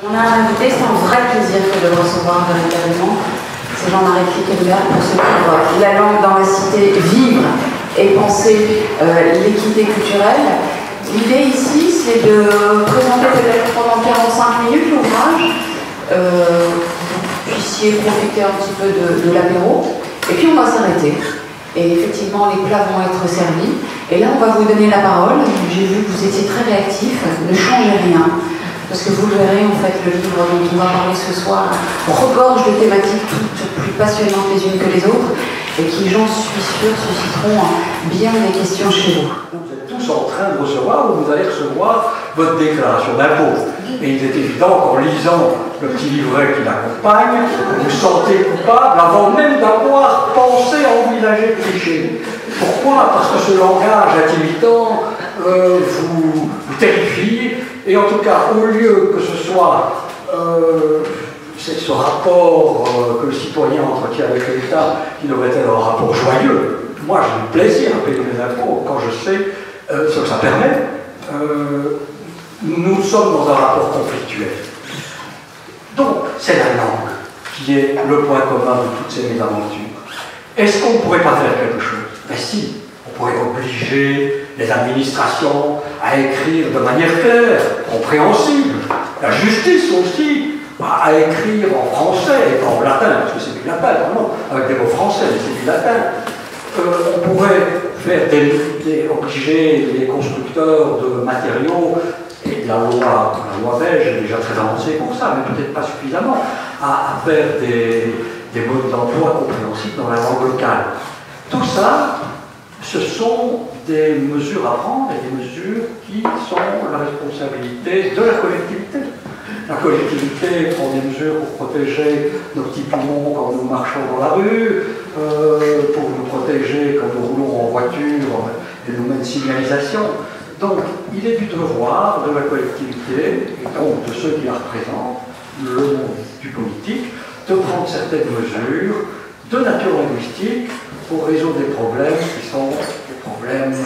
On a un invité, c'est un vrai plaisir de le recevoir véritablement. C'est Jean-Marie Clicquot pour ce livre La langue dans la cité, vivre et penser l'équité culturelle. L'idée ici, c'est de présenter peut-être pendant 45 minutes l'ouvrage, vous puissiez profiter un petit peu de l'apéro, et puis on va s'arrêter. Et effectivement, les plats vont être servis. Et là, on va vous donner la parole. J'ai vu que vous étiez très réactifs. Ne changez rien. Parce que vous le verrez, en fait, le livre dont on va parler ce soir regorge de thématiques toutes plus passionnantes les unes que les autres et qui, j'en suis sûre, susciteront bien des questions chez vous. Vous êtes tous en train de recevoir ou vous allez recevoir votre déclaration d'impôt. Et il est évident qu'en lisant le petit livret qui l'accompagne, vous vous sentez coupable avant même d'avoir pensé à envisager le cliché. Pourquoi? Parce que ce langage intimidant vous terrifie. Et en tout cas, au lieu que ce soit ce rapport que le citoyen entretient avec l'État, qui devrait être un rapport joyeux, moi j'ai du plaisir à payer mes impôts quand je sais ce que ça permet, nous sommes dans un rapport conflictuel. Donc, c'est la langue qui est le point commun de toutes ces mésaventures. Est-ce qu'on ne pourrait pas faire quelque chose? Ben si, on pourrait obliger les administrations à écrire de manière claire, compréhensible, la justice aussi, à écrire en français et pas en latin, parce que c'est du latin, non, avec des mots français, mais c'est du latin. On pourrait faire obliger les constructeurs de matériaux, et la loi belge est déjà très avancée pour ça, mais peut-être pas suffisamment, à faire des modes d'emploi compréhensibles dans la langue locale. Tout ça, ce sont des mesures à prendre et des mesures qui sont la responsabilité de la collectivité. La collectivité prend des mesures pour protéger nos petits poumons quand nous marchons dans la rue, pour nous protéger quand nous roulons en voiture et nous met une signalisation. Donc, il est du devoir de la collectivité, et donc de ceux qui la représentent, le monde du politique, de prendre certaines mesures de nature linguistique pour résoudre des problèmes qui sont des problèmes,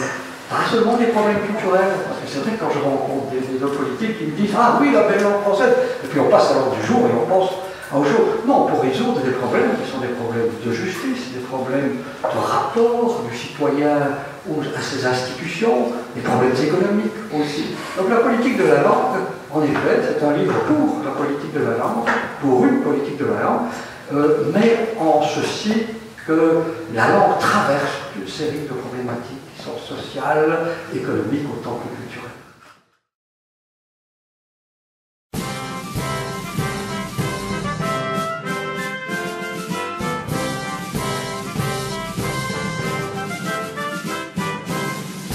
pas seulement des problèmes culturels, parce que c'est vrai que quand je rencontre des hommes politiques qui me disent « Ah oui, la belle langue française », et puis on passe à l'ordre du jour et on pense au jour. Non, pour résoudre des problèmes qui sont des problèmes de justice, des problèmes de rapport du citoyen à ses institutions, des problèmes économiques aussi. Donc la politique de la langue, en effet, c'est un livre pour la politique de la langue, pour une politique de la langue, mais en ceci que la langue traverse une série de problématiques qui sont sociales, économiques autant que culturelles.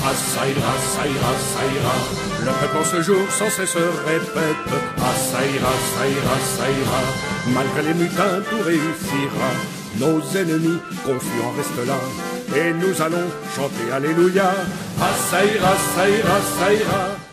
Ah, ça ira, ça ira, ça ira. Le peuple en ce jour sans cesse répète. Ah, ça ira, ça ira, ça ira. Malgré les mutins, tout réussira. Nos ennemis confiants restent là. Et nous allons chanter Alléluia. Ah, ça ira, ça ira, ça ira.